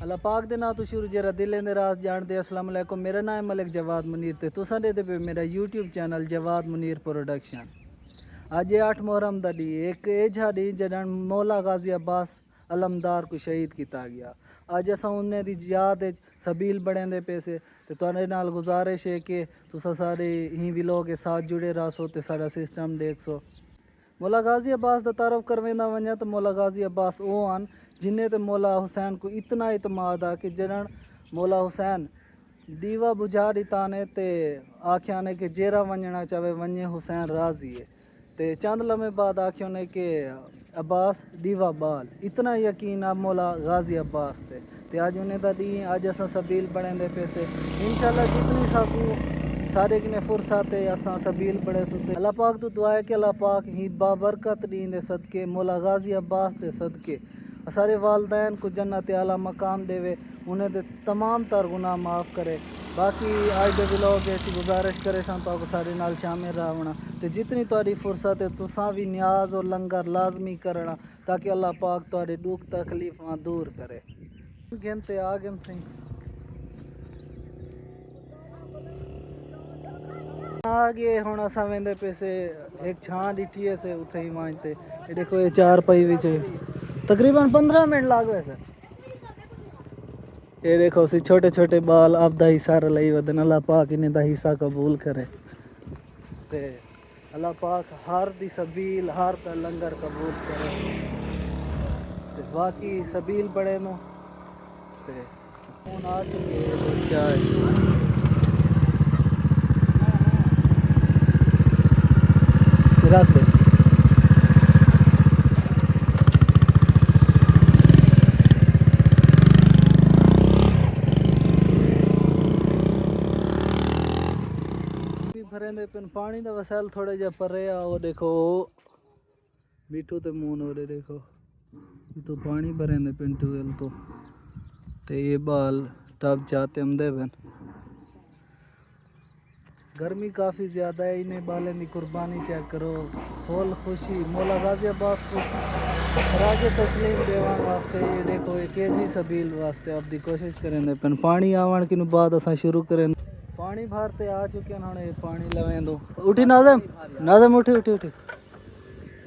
अल्लाह पाक दे नाम तो शुरू जरा दिल दे राज जानते अस्सलाम वालेकुम मेरा नाम है मलिक जवाद मुनीर ते तुसां दे पे मेरा YouTube channel Jawad Munir production. अज 8 मुहर्रम दा डी एक एजा डी जडन मौला गाजी अब्बास अलमदार को शहीद किया गया। अज असां उन्हें दी याद सबील बड़ेंदे पैसे ते तुहाडे नाल गुजारिश है कि तुसां सारे ही विलोग के साथ जुड़े रहो ते सारा सिस्टम देखो। मौला गाजी अब्बास का तारफ़ करवेंदा वञा तो मौला गाजी अब्बास वो आन जिन्हें तो मौला हुसैन को इतना इतमाद आ कि जन मौला हुसैन दीवा बुझा दिता ने ते आख्या ने कि जेरा वंजना चाहे वंजे हुसैन राजी है ते चंद लम्हे बाद आख्यो ने कि अब्बास दीवा बाल इतना यकीन अब मौला गाजी अब्बास ते अज उन्हें दा दी अज असा सबील बने दे पैसे इंशाल्लाह जितनी साकू सारे किने फुर्सत है असा सबील बड़े सुते अल्लाह पाक तो दुआ है कि अल्लाह पाक ही बाबरकत दींदे सदके मौला गाजी अब्बास के सदके सारे वालदैन को जन्नत आला मकाम देवे उन्हें दे तमाम तर गुनाह माफ़ करे। बाकी आज दे व्लॉग गुजारिश करे तो सारे नाल शामिल रहना तो जितनी तुहारी फुर्सत है तुसां भी न्याज और लंगर लाजमी करना ताकि अल्लाह पाक तुहारे दुख तकलीफां दूर करे। गिनते आ गए सिंह आगे हुण असां वेंदे पैसे एक छां डिठी है से उथे ही मांजते ये देखो ये चार पई विच तकरीबन 15 मिनट लाग गए सर। ये देखो सी छोटे छोटे बाल आपदा हिस्सा लई वदन अल्लाह पाक इन्हें दा हिस्सा कबूल करे ते अल्लाह पाक हर दी सबील हर दा लंगर कबूल करे ते बाकी सबील बड़े नो ते हुण आ चुके हैं चाय चिराग भरेंदे पिन पानी का वसैल थोड़े जा पर वो देखो मिठू ते मून हो रहे देखो तो पानी भरेंदे पिन ट्यूबवेल तो ते ये बाल टब चाहते हम दे बन गर्मी काफ़ी ज़्यादा है इन्हें बालें की कुर्बानी चेक करो फुल खुशी मौला गाजी अब्बास को राज तस्लीम देवा वास्ते ये देखो एक केजी सबील वास्ते अब दी कोशिश करेंदे पिन पानी आवन कि बाद असा शुरू करें पानी भरते आ चुके हैं ये पानी लवें दो उठी नाज़म नाज़म उठी उठी उठी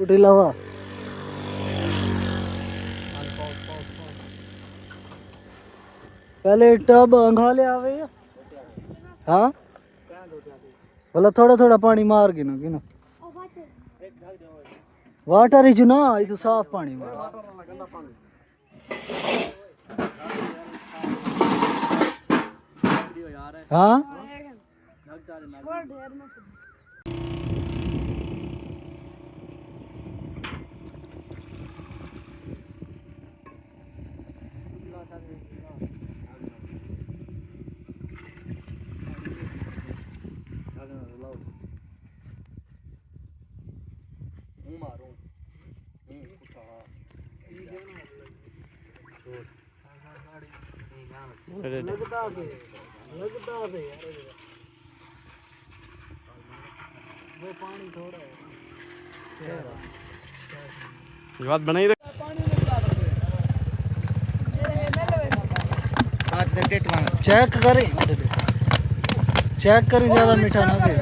उठी लवा पहले टब अंगाले आवे हाँ बोला थोड़ा थोड़ा पानी मार गिनो गिनो वाटर ही ना ये तो साफ पानी मार हाँ लगता है वो पानी थोड़ा है बात बनाई चेक करें ज़्यादा मीठा ना दे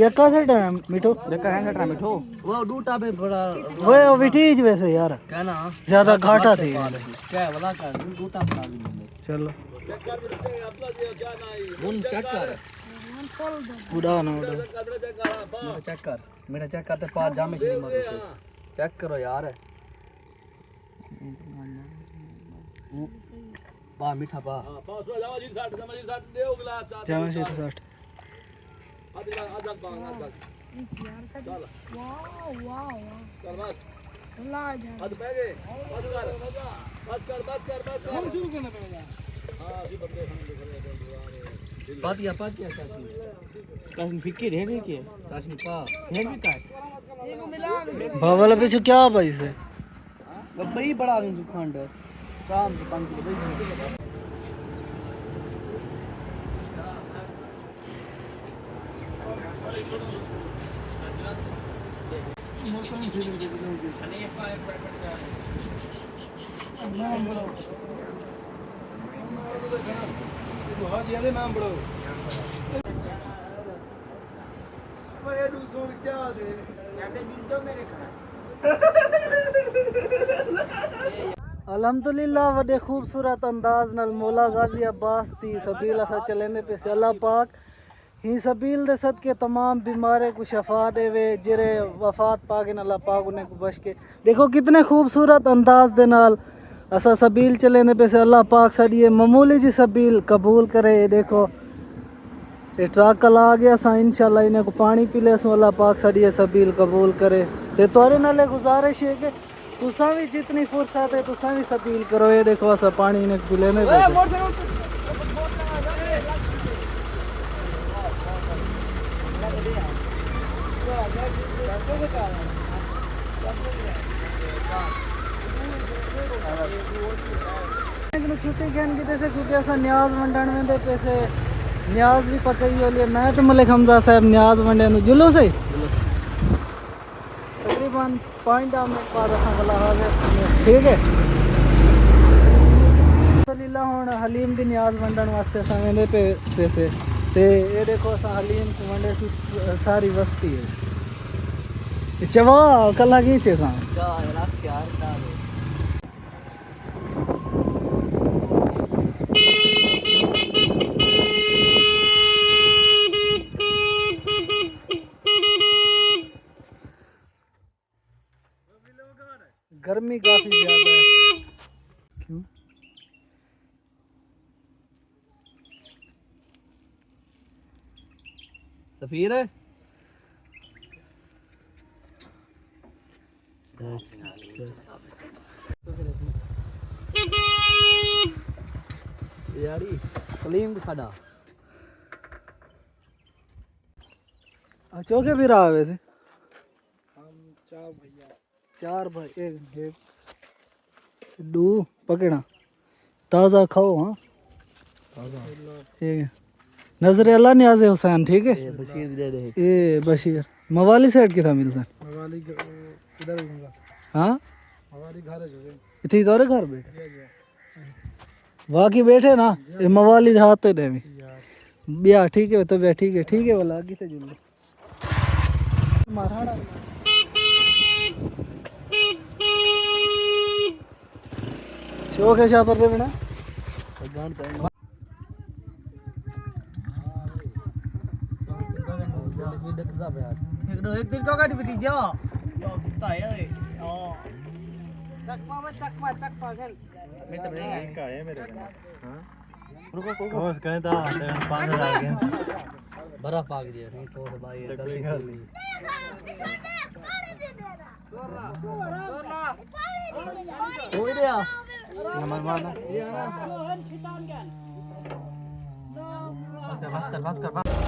यक्का सेट है मिठो यक्का है सेट है मिठो वो डूटा पे बड़ा वो विटीज वैसे यार कहना ज्यादा घाटा थी क्या वाला कर डूटा बता दी चलो चेक कर क्या नहीं चेक कर उड़ा ना उड़ा चेक कर मेरा चेक करते पास जामे से मारो चेक करो यार बा मीठा बा हां 500 जावा जी 60 जावा जी 60 देओ गिलास जावा जी 60 आजा बा आजा चल वाह वाह चल बस अल्लाह जा हद पे गए बस कर हम शुरू करना पड़ेगा हां अभी बंदे हम देख रहे हैं बात क्या काश फिक्र है नहीं के काश पा है भी काट ये मिला बावला पीछे क्या भाई से भाई बड़ा खंड काम से 5 किलो भेज नाम बड़ो क्या दे अल्हम्दुलिल्लाह वडे खूबसूरत अंदाज नाल मौला गाजी अब्बास दी सबील असा चलेंदे पे से अल्लाह पाक ही सबील दे सदके तमाम बीमारे को शफा देवे जिरे वफात पागे अल्लाह पाक उन्हें को बच के देखो कितने खूबसूरत अंदाज दे नाल असा सबील चलेंदे पे से अल्लाह पाक साडी मामूली जी सबील कबूल करे। देखो ये ट्रक कला आ गया सा इंशाल्लाह इन्हें को पानी पिले सो अल्लाह पाक साडी सबील कबूल करे ते तोरे नाले गुजारिश है कि तुसा भी जितनी फुर्सत है तुसा भी सबील करो। ये देखो ऐसा पानी इन्हें पिले ने छुट्टी कहन की जैसे क्योंकि ऐसा न्याज वंडन में दे पैसे न्याज भी पकई हो लिए मैं तो मलिक हमजा साहब न्याज वंडे जुलो से तकरीबन 5 मिनट बाद असा गला हाजिर ठीक है। अल्हम्दुलिल्लाह हुन हलीम भी न्याज वंडन वास्ते असा वेंदे पे पैसे ते ये देखो असा हलीम वंडे सारी वस्ती है चवा कला की चे सा गर्मी काफी ज्यादा है क्यों सफीर है यारी सलीम खड़ा चौके भी रहा वैसे हम 4 भाई एक दो पकड़ा ताज़ा खाओ हाँ ठीक है नजर अल्लाह न्याज़े हुसैन ठीक है बशीर दे दे ये बशीर मवाली साइड की था मिलता मवाली इधर हाँ मवाली घर है इथे इधर घर बैठे वाकी बैठे ना ये मवाली हाथ तो दे बिया ठीक है तो बिया ठीक है वाला आगे से जुड़ मारहाड़ा शौक है शाह पर रे बना एक दिन का गाड़ी बिटी जा ताय है चकमा खेल मैं तो नहीं का है मेरे हां रुको कोस कने ता 5000 के बर्फ आ गई नहीं तो भाई कोई घर नहीं हो गया नंबर मारना ये ना बस कर